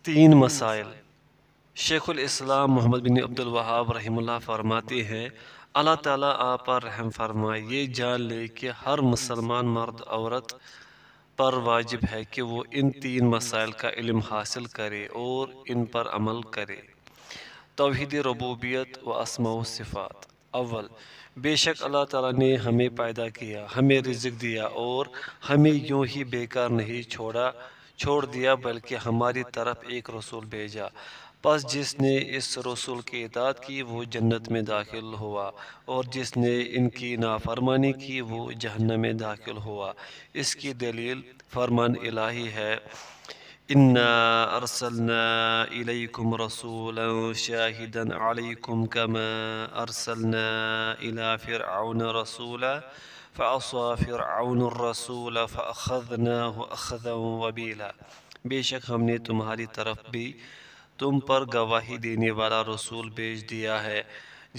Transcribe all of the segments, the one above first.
تین مسائل۔ شیخ الاسلام محمد بن عبد الوہاب رحمہ اللہ فرماتے ہیں، اللہ تعالیٰ آپ پر رحم فرمائے، یہ جان لے کہ ہر مسلمان مرد عورت پر واجب ہے کہ وہ ان تین مسائل کا علم حاصل کرے اور ان پر عمل کرے۔ توحید ربوبیت و اسماء و صفات۔ اول، بے شک اللہ تعالیٰ نے ہمیں پیدا کیا، ہمیں رزق دیا اور ہمیں یوں ہی بیکار نہیں چھوڑ دیا بلکہ ہماری طرف ایک رسول بھیجا۔ پس جس نے اس رسول کی اطاعت کی وہ جنت میں داخل ہوا اور جس نے ان کی نافرمانی کی وہ جہنم میں داخل ہوا۔ اس کی دلیل فرمان الہی ہے، اِنَّا أَرْسَلْنَا إِلَيْكُمْ رَسُولًا شَاهِدًا عَلَيْكُمْ كَمَا أَرْسَلْنَا إِلَى فِرْعَوْنَ رَسُولًا فَعَصَىٰ فِرْعَوْنُ الرَّسُولَ فَأَخَذْنَاهُ أَخْذًا وَبِيلًا۔ بے شک ہم نے تمہاری طرف بھی تم پر گواہی دینے والا رسول بھیج دیا ہے،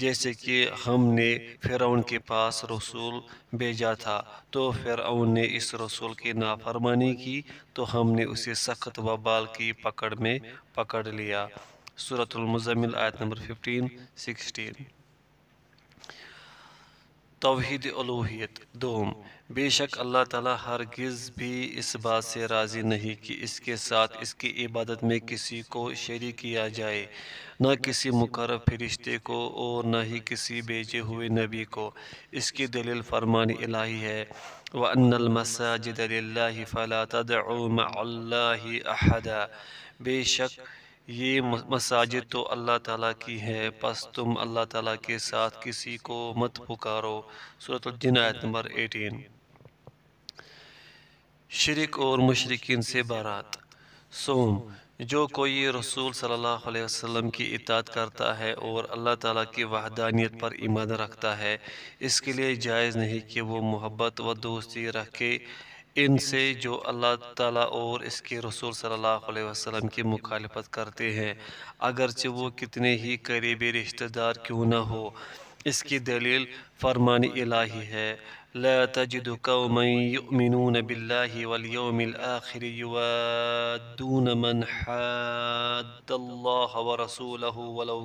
جیسے کہ ہم نے فرعون کے پاس رسول بھیجا تھا تو فرعون نے اس رسول کی نافرمانی کی تو ہم نے اسے سخت وبال کی پکڑ میں پکڑ لیا۔ سورۃ المزمل آیت نمبر 15-16۔ توحید الوہیت۔ دوم، بے شک اللہ تعالیٰ ہرگز بھی اس بات سے راضی نہیں کہ اس کے ساتھ اس کی عبادت میں کسی کو شریک کیا جائے، نہ کسی مقرب فرشتے کو اور نہ ہی کسی بھیجے ہوئے نبی کو۔ اس کی دلیل فرمان الہی ہے، وَأَنَّ الْمَسَاجِدَ لِلَّهِ فَلَا تَدْعُوا مَعَ اللَّهِ أَحَدًا۔ بے شک یہ مساجد تو اللہ تعالیٰ کی ہے، پس تم اللہ تعالیٰ کے ساتھ کسی کو مت پکارو۔ سورۃ الجن آیت نمبر 18۔ شرک اور مشرکین سے برات۔ سوم، جو کوئی رسول صلی اللہ علیہ وسلم کی اطاعت کرتا ہے اور اللہ تعالیٰ کی وحدانیت پر ایمان رکھتا ہے، اس کے لیے جائز نہیں کہ وہ محبت و دوستی رکھے ان سے جو اللہ تعالیٰ اور اس کے رسول صلی اللہ علیہ وسلم کی مخالفت کرتے ہیں، اگرچہ وہ کتنے ہی قریبی رشتہ دار کیوں نہ ہو۔ اس کی دلیل فرمان الہی ہے، لا تجد قوما يؤمنون بالله واليوم الآخر يوادون من حاد الله ورسوله ولو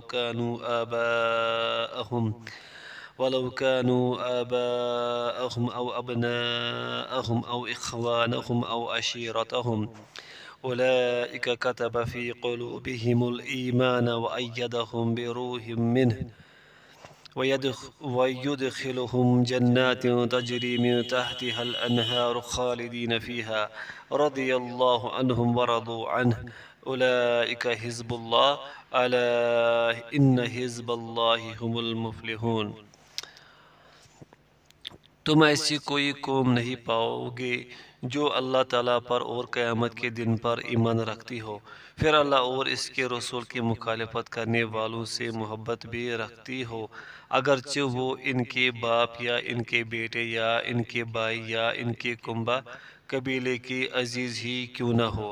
كانوا آباءهم أو أبناءهم أو إخوانهم أو عشيرتهم أولئك كتب في قلوبهم الإيمان وأيدهم بروح منه ويدخلهم جنات تجري من تحتها الأنهار خالدين فيها رضي الله عنهم ورضوا عنه أولئك حزب الله ألا إن حزب الله هم المفلحون۔ تم ایسی کوئی قوم نہیں پاؤ گے جو اللہ تعالیٰ پر اور قیامت کے دن پر ایمان رکھتی ہو، پھر اللہ اور اس کے رسول کی مخالفت کرنے والوں سے محبت بھی رکھتی ہو، اگرچہ وہ ان کے باپ یا ان کے بیٹے یا ان کے بھائی یا ان کے کنبہ قبیلے کے عزیز ہی کیوں نہ ہو۔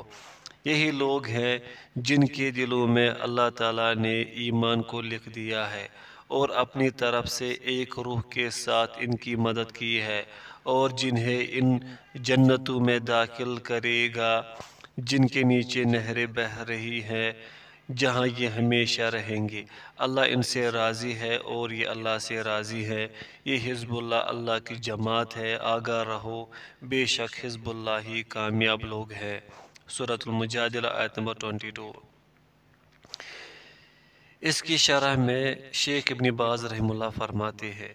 یہی لوگ ہیں جن کے دلوں میں اللہ تعالیٰ نے ایمان کو لکھ دیا ہے اور اپنی طرف سے ایک روح کے ساتھ ان کی مدد کی ہے، اور جنہیں ان جنتوں میں داخل کرے گا جن کے نیچے نہریں بہہ رہی ہیں، جہاں یہ ہمیشہ رہیں گے۔ اللہ ان سے راضی ہے اور یہ اللہ سے راضی ہے۔ یہ حزب اللہ اللہ کی جماعت ہے، آگاہ رہو، بے شک حزب اللہ ہی کامیاب لوگ ہیں۔ سورۃ المجادلہ آیت نمبر 22۔ اس کی شرح میں شیخ ابن باز رحمہ اللہ فرماتے ہیں،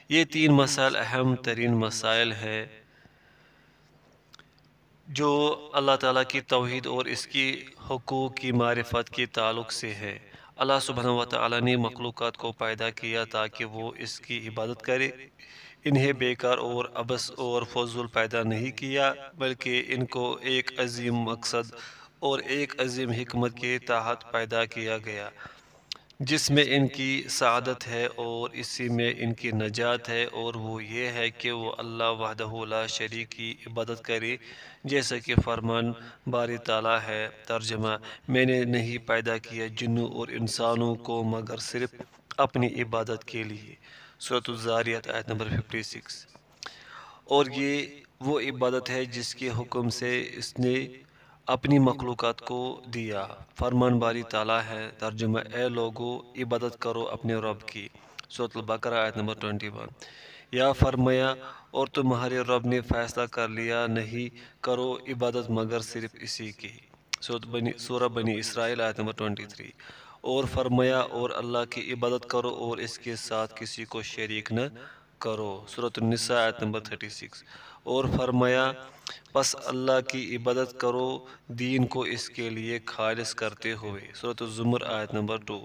یہ تین مسائل اہم ترین مسائل ہیں جو اللہ تعالیٰ کی توحید اور اس کی حقوق کی معرفت کے تعلق سے ہے۔ اللہ سبحانہ وتعالیٰ نے مخلوقات کو پیدا کیا تاکہ وہ اس کی عبادت کرے، انہیں بیکار اور عبث اور فضول پیدا نہیں کیا بلکہ ان کو ایک عظیم مقصد اور ایک عظیم حکمت کے تحت پیدا کیا گیا، جس میں ان کی سعادت ہے اور اسی میں ان کی نجات ہے، اور وہ یہ ہے کہ وہ اللہ وحدہ لا شریک کی عبادت کرے، جیسا کہ فرمان باری تعالیٰ ہے۔ ترجمہ، میں نے نہیں پیدا کیا جنوں اور انسانوں کو مگر صرف اپنی عبادت کے لیے۔ سورۃ الذاریات آیت نمبر 56۔ اور یہ وہ عبادت ہے جس کے حکم سے اس نے اپنی مخلوقات کو دیا۔ فرمان باری تعالیٰ ہے۔ ترجمہ: اے لوگو، عبادت کرو اپنے رب کی۔ سورۃ البقرہ آیت نمبر 21۔ یا فرمایا، اور تمہارے رب نے فیصلہ کر لیا، نہیں کرو عبادت مگر صرف اسی کی۔ سورہ بنی اسرائیل آیت نمبر 23۔ اور فرمایا، اور اللہ کی عبادت کرو اور اس کے ساتھ کسی کو شریک نہ کرو۔ سورۃ النساء آیت نمبر 36۔ اور فرمایا، پس اللہ کی عبادت کرو دین کو اس کے لیے خالص کرتے ہوئے۔ سورۃ الزمر آیت نمبر 2۔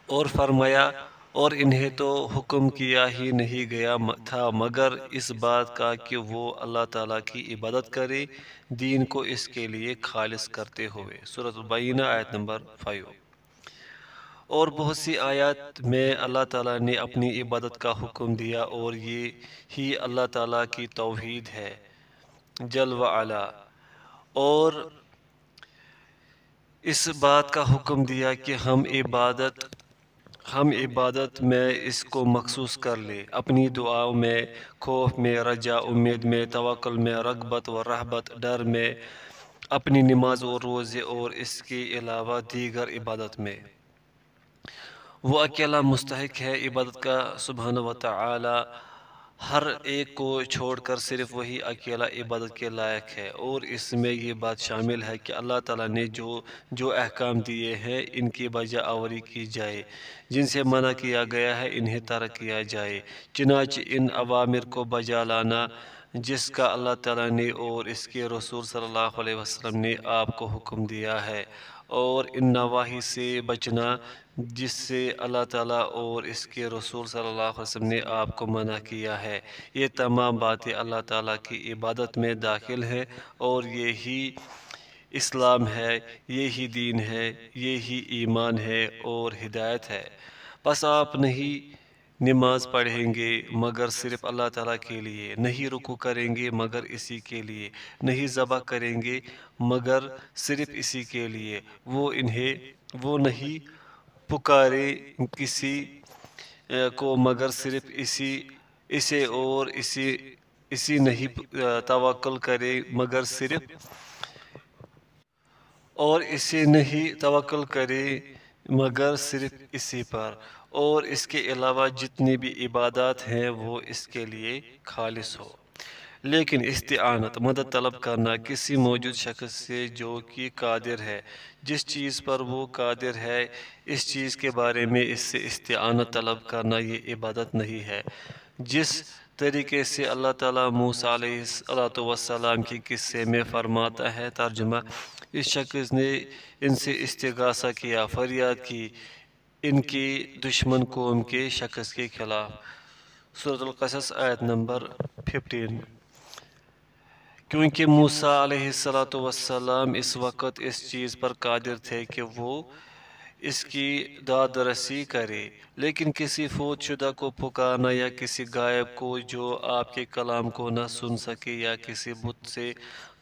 اور فرمایا، اور انہیں تو حکم کیا ہی نہیں گیا تھا مگر اس بات کا کہ وہ اللہ تعالیٰ کی عبادت کرے دین کو اس کے لیے خالص کرتے ہوئے۔ سورۃ البینہ آیت نمبر 5۔ اور بہت سی آیات میں اللہ تعالیٰ نے اپنی عبادت کا حکم دیا اور یہ ہی اللہ تعالیٰ کی توحید ہے جل وعلا، اور اس بات کا حکم دیا کہ ہم عبادت میں اس کو مخصوص کر لیں، اپنی دعاؤں میں، خوف میں، رجا، امید میں، توکل میں، رغبت و رہبت، ڈر میں، اپنی نماز اور روزے اور اس کے علاوہ دیگر عبادت میں۔ وہ اکیلا مستحق ہے عبادت کا سبحانہ و تعالی، ہر ایک کو چھوڑ کر صرف وہی اکیلا عبادت کے لائق ہے، اور اس میں یہ بات شامل ہے کہ اللہ تعالیٰ نے جو احکام دیے ہیں ان کی بجا آوری کی جائے، جن سے منع کیا گیا ہے انہیں ترک کیا جائے۔ چنانچہ ان اوامر کو بجا لانا جس کا اللہ تعالیٰ نے اور اس کے رسول صلی اللہ علیہ وسلم نے آپ کو حکم دیا ہے، اور ان نواہی سے بچنا جس سے اللہ تعالیٰ اور اس کے رسول صلی اللہ علیہ وسلم نے آپ کو منع کیا ہے، یہ تمام باتیں اللہ تعالیٰ کی عبادت میں داخل ہیں، اور یہی اسلام ہے، یہی دین ہے، یہی ایمان ہے اور ہدایت ہے۔ بس آپ نہیں نماز پڑھیں گے مگر صرف اللہ تعالیٰ کے لیے، نہیں رکوع کریں گے مگر اسی کے لیے، نہیں ذبح کریں گے مگر صرف اسی کے لیے، وہ نہیں پکارے کسی کو مگر صرف اسے، اسی نہیں توکل کرے مگر صرف اور اسے نہیں توکل کرے مگر صرف اسی پر، اور اس کے علاوہ جتنی بھی عبادات ہیں وہ اس کے لیے خالص ہو۔ لیکن استعانت، مدد طلب کرنا کسی موجود شخص سے جو کہ قادر ہے جس چیز پر وہ قادر ہے، اس چیز کے بارے میں اس سے استعانت طلب کرنا یہ عبادت نہیں ہے۔ جس طریقے سے اللہ تعالیٰ موسیٰ علیہ السلام کی قصے میں فرماتا ہے، ترجمہ: اس شخص نے ان سے استغاثہ کیا، فریاد کی ان کی دشمن قوم کے شخص کے خلاف۔ سورۃ القصص آیت نمبر 15۔ کیونکہ موسیٰ علیہ السلام اس وقت اس چیز پر قادر تھے کہ وہ اس کی داد رسی کرے، لیکن کسی فوت شدہ کو پکارنا یا کسی غائب کو جو آپ کے کلام کو نہ سن سکے، یا کسی بت سے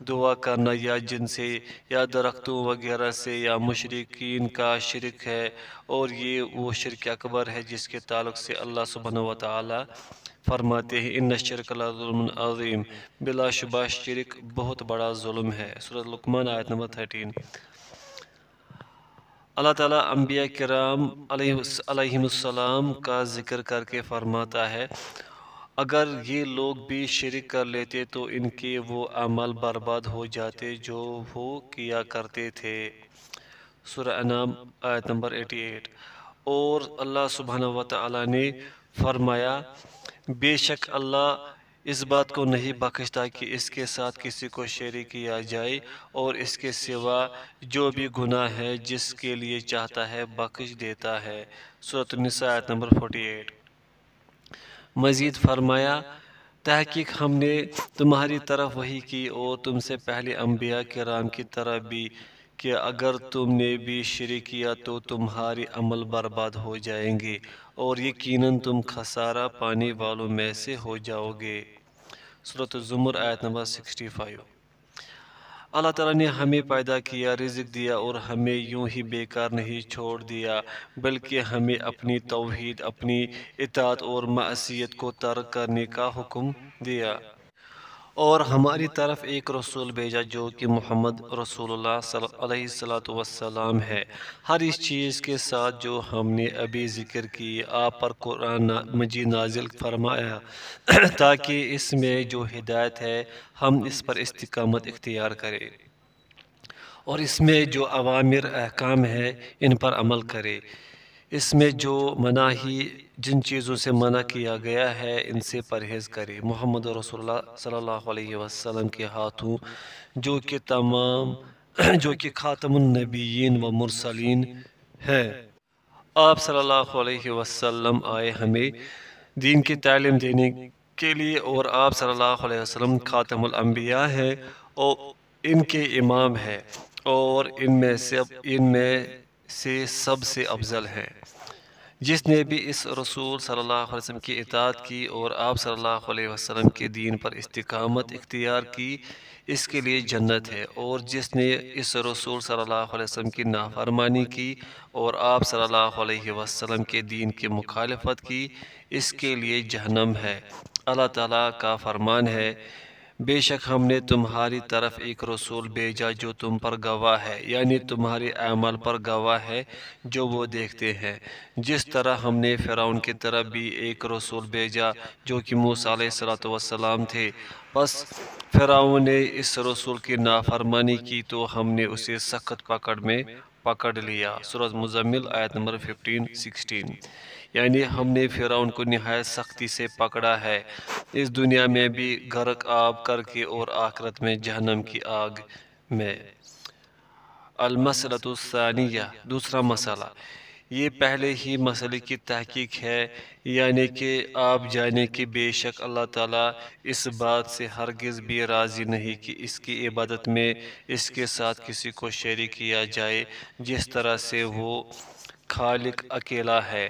دعا کرنا یا جن سے یا درختوں وغیرہ سے یا مشرکین کا شرک ہے، اور یہ وہ شرک اکبر ہے جس کے تعلق سے اللہ سبحانہ و تعالی فرماتے ہیں ان الشرک لظلم عظیم، بلا شبہ شرک بہت بڑا ظلم ہے۔ سورۃ لقمان آیت نمبر 13۔ اللہ تعالیٰ انبیاء کرام علیہم السلام کا ذکر کر کے فرماتا ہے، اگر یہ لوگ بھی شرک کر لیتے تو ان کے وہ عمل برباد ہو جاتے جو وہ کیا کرتے تھے۔ سورہ انعام آیت نمبر 88۔ اور اللہ سبحانہ و تعالیٰ نے فرمایا، بے شک اللہ اس بات کو نہیں بخشتا کہ اس کے ساتھ کسی کو شریک کیا جائے، اور اس کے سوا جو بھی گناہ ہے جس کے لیے چاہتا ہے بخش دیتا ہے۔ سورۃ النساء آیت نمبر 48۔ مزید فرمایا، تحقیق ہم نے تمہاری طرف وحی کی اور تم سے پہلے انبیاء کرام کی طرف بھی، کہ اگر تم نے بھی شرک کیا تو تمہارے عمل برباد ہو جائیں گے، اور یقیناً تم خسارہ پانے والوں میں سے ہو جاؤ گے۔ سورۃ الزمر آیت نمبر 65۔ اللہ تعالیٰ نے ہمیں پیدا کیا، رزق دیا اور ہمیں یوں ہی بیکار نہیں چھوڑ دیا، بلکہ ہمیں اپنی توحید، اپنی اطاعت اور معصیت کو ترک کرنے کا حکم دیا۔ اور ہماری طرف ایک رسول بھیجا جو کہ محمد رسول اللہ صلی علیہ وسلم ہے، ہر اس چیز کے ساتھ جو ہم نے ابھی ذکر کی آپ پر قرآن مجید نازل فرمایا تاکہ اس میں جو ہدایت ہے ہم اس پر استقامت اختیار کریں اور اس میں جو اوامر احکام ہے ان پر عمل کرے، اس میں جو مناہی جن چیزوں سے منع کیا گیا ہے ان سے پرہیز کرے۔ محمد رسول اللہ صلی اللہ علیہ وسلم کے ہاتھوں جو کہ خاتم النبیین و مرسلین ہے، آپ صلی اللہ علیہ وسلم آئے ہمیں دین کی تعلیم دینے کے لیے، اور آپ صلی اللہ علیہ وسلم خاتم الانبیاء ہے اور ان کے امام ہے، اور ان میں سے سب سے افضل ہے۔ جس نے بھی اس رسول صلی اللہ علیہ وسلم کی اطاعت کی اور آپ صلی اللہ علیہ وسلم کے دین پر استقامت اختیار کی، اس کے لیے جنت ہے، اور جس نے اس رسول صلی اللہ علیہ وسلم کی نافرمانی کی اور آپ صلی اللہ علیہ وسلم کے دین کی مخالفت کی، اس کے لیے جہنم ہے۔ اللہ تعالیٰ کا فرمان ہے، بے شک ہم نے تمہاری طرف ایک رسول بھیجا جو تم پر گواہ ہے، یعنی تمہارے اعمال پر گواہ ہے جو وہ دیکھتے ہیں۔ جس طرح ہم نے فرعون کی طرف بھی ایک رسول بھیجا جو کہ موسیٰ علیہ السلام تھے، پس فرعون نے اس رسول کی نافرمانی کی تو ہم نے اسے سخت پکڑ میں پکڑ لیا۔ سورۃ مزمل آیت نمبر 15-16۔ یعنی ہم نے فرعون کو نہایت سختی سے پکڑا ہے، اس دنیا میں بھی غرق آب کر کے اور آخرت میں جہنم کی آگ میں۔ المسئلۃ الثانیہ، دوسرا مسئلہ، یہ پہلے ہی مسئلے کی تحقیق ہے، یعنی کہ آپ جانیں کہ بے شک اللہ تعالیٰ اس بات سے ہرگز بھی راضی نہیں کہ اس کی عبادت میں اس کے ساتھ کسی کو شریک کیا جائے، جس طرح سے وہ خالق اکیلا ہے،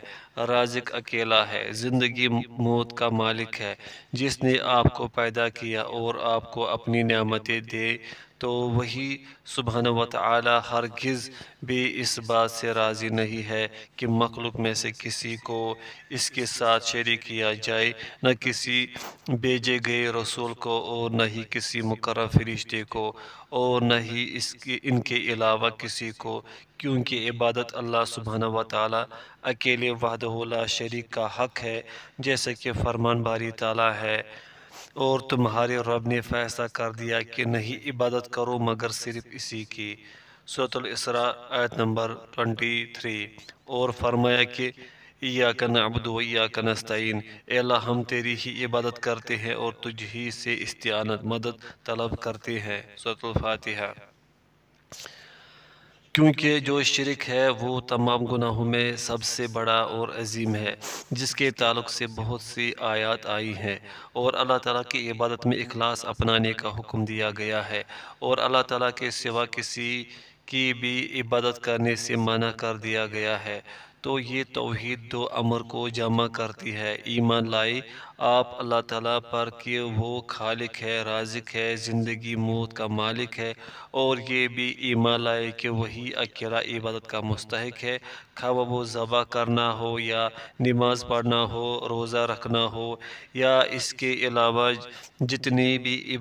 رازق اکیلا ہے، زندگی موت کا مالک ہے، جس نے آپ کو پیدا کیا اور آپ کو اپنی نعمتیں دے، تو وہی سبحانہ وتعالی ہرگز بھی اس بات سے راضی نہیں ہے کہ مخلوق میں سے کسی کو اس کے ساتھ شریک کیا جائے، نہ کسی بھیجے گئے رسول کو اور نہ ہی کسی مقرب فرشتے کو اور نہ ہی ان کے علاوہ کسی کو، کیونکہ عبادت اللہ سبحانہ وتعالی اکیلے وحدہ لا شریک کا حق ہے، جیسا کہ فرمان باری تعالیٰ ہے، اور تمہارے رب نے فیصلہ کر دیا کہ نہیں عبادت کرو مگر صرف اسی کی۔ سورۃ الاسراء آیت نمبر 23۔ اور فرمایا کہ ایاک نعبد و ایاک نستعین، اے اللہ ہم تیری ہی عبادت کرتے ہیں اور تجھ ہی سے استعانت مدد طلب کرتے ہیں۔ سورۃ الفاتحہ۔ کیونکہ جو شرک ہے وہ تمام گناہوں میں سب سے بڑا اور عظیم ہے، جس کے تعلق سے بہت سی آیات آئی ہیں، اور اللہ تعالیٰ کی عبادت میں اخلاص اپنانے کا حکم دیا گیا ہے، اور اللہ تعالیٰ کے سوا کسی کی بھی عبادت کرنے سے منع کر دیا گیا ہے۔ تو یہ توحید دو امر کو جمع کرتی ہے، ایمان لائے آپ اللہ تعالیٰ پر کہ وہ خالق ہے، رازق ہے، زندگی موت کا مالک ہے، اور یہ بھی ایمان لائے کہ وہی اکیلا عبادت کا مستحق ہے، خواہ وہ ذبح کرنا ہو یا نماز پڑھنا ہو، روزہ رکھنا ہو یا اس کے علاوہ جتنی بھی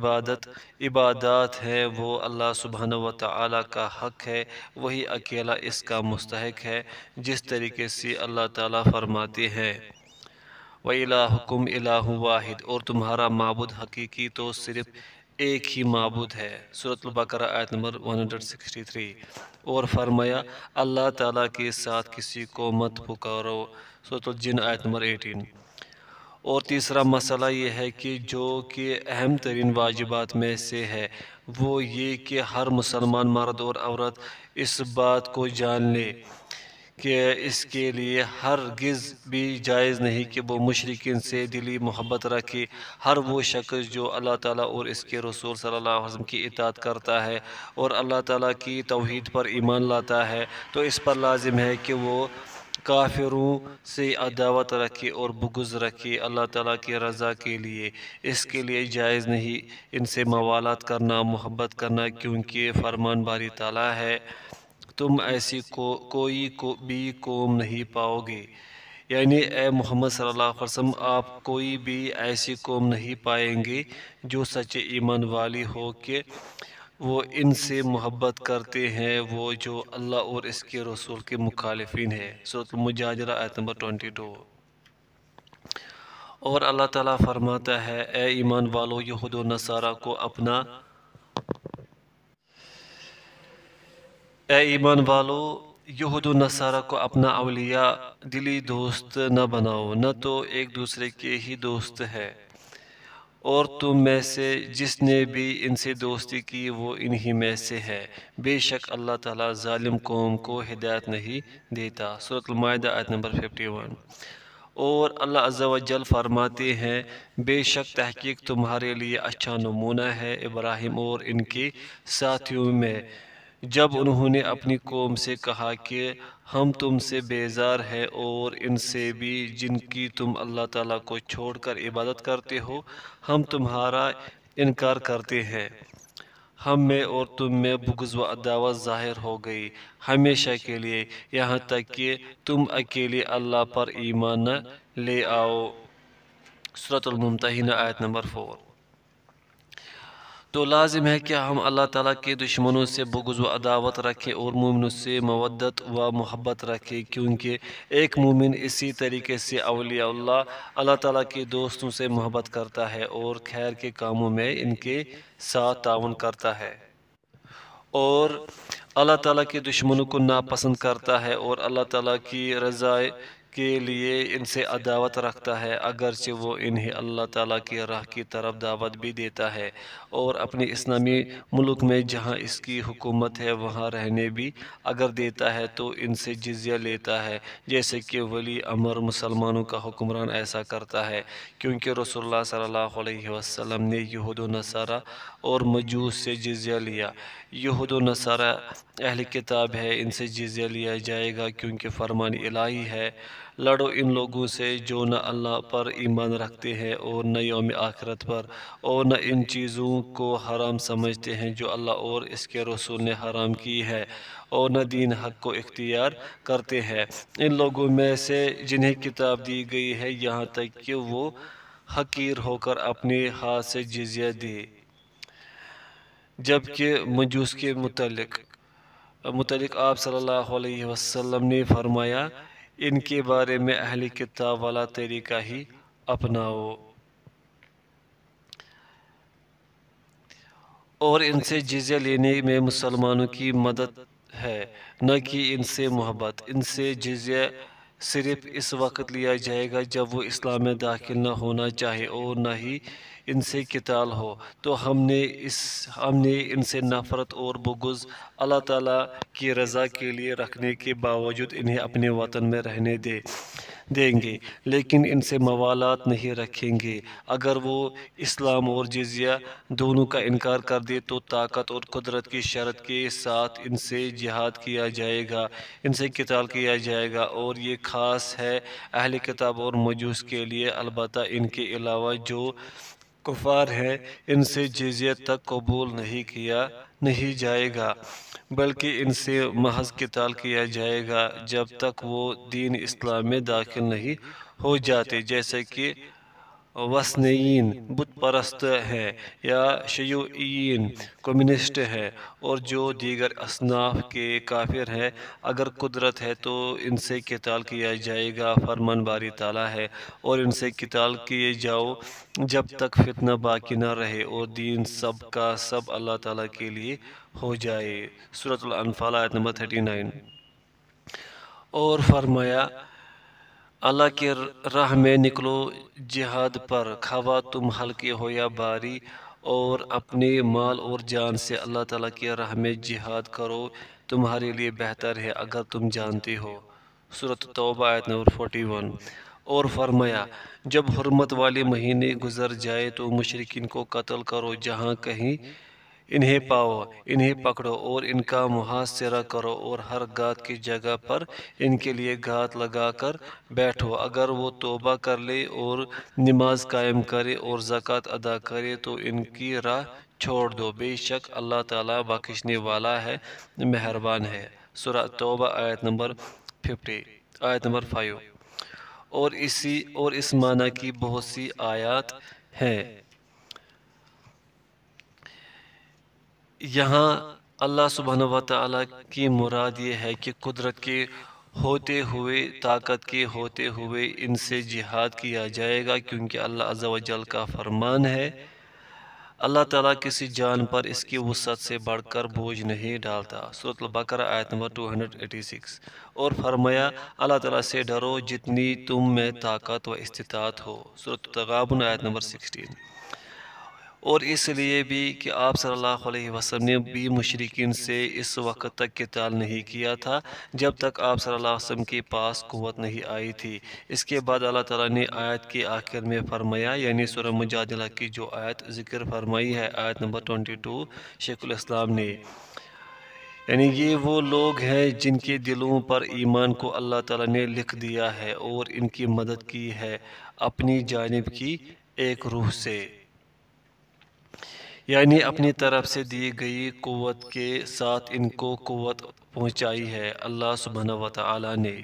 عبادات ہیں وہ اللہ سبحانہ وتعالی کا حق ہے، وہی اکیلا اس کا مستحق ہے، جس طریقے سے اللہ تعالیٰ فرماتے ہیں وَإِلَٰهُكُمْ إِلَٰهٌ وَاحِدٌ، اور تمہارا معبود حقیقی تو صرف ایک ہی معبود ہے۔ سورۃ البقرہ آیت نمبر 163۔ اور فرمایا اللہ تعالیٰ کے ساتھ کسی کو مت پکارو۔ سورۃ الجن آیت نمبر 18۔ اور تیسرا مسئلہ یہ ہے کہ جو کہ اہم ترین واجبات میں سے ہے، وہ یہ کہ ہر مسلمان مرد اور عورت اس بات کو جان لے کہ اس کے لیے ہرگز بھی جائز نہیں کہ وہ مشرکین سے دلی محبت رکھے۔ ہر وہ شخص جو اللہ تعالیٰ اور اس کے رسول صلی اللہ علیہ وسلم کی اطاعت کرتا ہے اور اللہ تعالیٰ کی توحید پر ایمان لاتا ہے، تو اس پر لازم ہے کہ وہ کافروں سے عداوت رکھے اور بغض رکھے اللہ تعالیٰ کی رضا کے لیے۔ اس کے لیے جائز نہیں ان سے موالات کرنا، محبت کرنا، کیونکہ فرمان باری تعالیٰ ہے تم ایسی کوئی بھی قوم نہیں پاؤ گے، یعنی اے محمد صلی اللہ علیہ وسلم آپ کوئی بھی ایسی قوم نہیں پائیں گے جو سچے ایمان والی ہو کہ وہ ان سے محبت کرتے ہیں وہ جو اللہ اور اس کے رسول کے مخالفین ہیں۔ سورۃ المجادلہ آیت نمبر 22۔ اور اللہ تعالیٰ فرماتا ہے اے ایمان والو یہود و نصارہ کو اپنا یہود و نصارہ کو اپنا اولیاء دلی دوست نہ بناؤ، نہ تو ایک دوسرے کے ہی دوست ہے، اور تم میں سے جس نے بھی ان سے دوستی کی وہ انہی میں سے ہے، بے شک اللہ تعالیٰ ظالم قوم کو ہدایت نہیں دیتا۔ سورۃ المائدہ آیت نمبر 51۔ اور اللہ عز و جل فرماتے ہیں بے شک تحقیق تمہارے لیے اچھا نمونہ ہے ابراہیم اور ان کے ساتھیوں میں، جب انہوں نے اپنی قوم سے کہا کہ ہم تم سے بیزار ہیں اور ان سے بھی جن کی تم اللہ تعالیٰ کو چھوڑ کر عبادت کرتے ہو، ہم تمہارا انکار کرتے ہیں، ہم میں اور تم میں بغض و عداوت ظاہر ہو گئی ہمیشہ کے لیے، یہاں تک کہ تم اکیلے اللہ پر ایمان نہ لے آؤ۔ سورۃ الممتحنہ آیت نمبر 4۔ تو لازم ہے کہ ہم اللہ تعالیٰ کے دشمنوں سے بغض و عداوت رکھیں اور مومنوں سے مودت و محبت رکھیں، کیونکہ ایک مومن اسی طریقے سے اولیاء اللہ تعالیٰ کے دوستوں سے محبت کرتا ہے اور خیر کے کاموں میں ان کے ساتھ تعاون کرتا ہے، اور اللہ تعالیٰ کے دشمنوں کو ناپسند کرتا ہے اور اللہ تعالیٰ کی رضا کے لیے ان سے عداوت رکھتا ہے، اگرچہ وہ انہیں اللہ تعالیٰ کی راہ کی طرف دعوت بھی دیتا ہے اور اپنے اسلامی ملک میں جہاں اس کی حکومت ہے وہاں رہنے بھی اگر دیتا ہے تو ان سے جزیہ لیتا ہے، جیسے کہ ولی امر مسلمانوں کا حکمران ایسا کرتا ہے، کیونکہ رسول اللہ صلی اللہ علیہ وسلم نے یہود و نصارہ اور مجوس سے جزیہ لیا۔ یہود و نصارہ اہل کتاب ہے، ان سے جزیہ لیا جائے گا کیونکہ فرمان الہی ہے، لڑو ان لوگوں سے جو نہ اللہ پر ایمان رکھتے ہیں اور نہ یوم آخرت پر، اور نہ ان چیزوں کو حرام سمجھتے ہیں جو اللہ اور اس کے رسول نے حرام کی ہے، اور نہ دین حق کو اختیار کرتے ہیں ان لوگوں میں سے جنہیں کتاب دی گئی ہے، یہاں تک کہ وہ حقیر ہو کر اپنے ہاتھ سے جزیہ دے۔ جبکہ مجوس کے متعلق آپ صلی اللہ علیہ وسلم نے فرمایا ان کے بارے میں اہل کتاب والا طریقہ ہی اپناؤ اور ان سے جزیہ لینے میں مسلمانوں کی مدد ہے، نہ کہ ان سے محبت۔ ان سے جزیہ صرف اس وقت لیا جائے گا جب وہ اسلام میں داخل نہ ہونا چاہے اور نہ ہی ان سے قتال ہو، تو ہم نے ان سے نفرت اور بغض اللہ تعالیٰ کی رضا کے لیے رکھنے کے باوجود انہیں اپنے وطن میں رہنے دیں گے، لیکن ان سے موالات نہیں رکھیں گے۔ اگر وہ اسلام اور جزیہ دونوں کا انکار کر دے تو طاقت اور قدرت کی شرط کے ساتھ ان سے جہاد کیا جائے گا، ان سے قتال کیا جائے گا، اور یہ خاص ہے اہل کتاب اور مجوس کے لیے، البتہ ان کے علاوہ جو کفار ہیں ان سے جزیہ تک قبول نہیں جائے گا، بلکہ ان سے محض قتال کیا جائے گا جب تک وہ دین اسلام میں داخل نہیں ہو جاتے، جیسے کہ وثنیین بت پرست ہیں یا شیوعیین کمیونسٹ ہیں اور جو دیگر اصناف کے کافر ہیں۔ اگر قدرت ہے تو ان سے قتال کیا جائے گا، فرمان باری تعالیٰ ہے، اور ان سے قتال کیے جاؤ جب تک فتنہ باقی نہ رہے اور دین سب کا سب اللہ تعالیٰ کے لیے ہو جائے۔ سورۃ الانفال آیت نمبر 39۔ اور فرمایا اللہ کے راہ میں نکلو جہاد پر، خواہ تم ہلکے ہو یا بھاری، اور اپنے مال اور جان سے اللہ تعالیٰ کی راہ میں جہاد کرو، تمہارے لیے بہتر ہے اگر تم جانتے ہو۔ سورۃ توبہ آیت نمبر 41۔ اور فرمایا جب حرمت والے مہینے گزر جائے تو مشرکین کو قتل کرو، جہاں کہیں انہیں پاؤ انہیں پکڑو اور ان کا محاصرہ کرو، اور ہر گھات کی جگہ پر ان کے لیے گھات لگا کر بیٹھو، اگر وہ توبہ کر لے اور نماز قائم کرے اور زکوٰۃ ادا کرے تو ان کی راہ چھوڑ دو، بے شک اللہ تعالیٰ بخشنے والا ہے، مہربان ہے۔ سورۃ توبہ آیت نمبر 5۔ اور اس معنی کی بہت سی آیات ہیں۔ یہاں اللہ سبحانہ و تعالیٰ کی مراد یہ ہے کہ قدرت کے ہوتے ہوئے، طاقت کے ہوتے ہوئے ان سے جہاد کیا جائے گا، کیونکہ اللہ عز و جل کا فرمان ہے، اللہ تعالیٰ کسی جان پر اس کی وسعت سے بڑھ کر بوجھ نہیں ڈالتا۔ سورۃ البقرہ آیت نمبر 286۔ اور فرمایا، اللہ تعالیٰ سے ڈرو جتنی تم میں طاقت و استطاعت ہو۔ سورۃ التغابن آیت نمبر 16۔ اور اس لیے بھی کہ آپ صلی اللہ علیہ وسلم نے بھی مشرکین سے اس وقت تک قتال نہیں کیا تھا جب تک آپ صلی اللہ علیہ وسلم کے پاس قوت نہیں آئی تھی۔ اس کے بعد اللہ تعالیٰ نے آیت کے آخر میں فرمایا، یعنی سورہ مجادلہ کی جو آیت ذکر فرمائی ہے، آیت نمبر 22، شیخ الاسلام نے، یعنی یہ وہ لوگ ہیں جن کے دلوں پر ایمان کو اللہ تعالیٰ نے لکھ دیا ہے اور ان کی مدد کی ہے اپنی جانب کی ایک روح سے، یعنی اپنی طرف سے دی گئی قوت کے ساتھ ان کو قوت پہنچائی ہے اللہ سبحانہ و تعالیٰ نے۔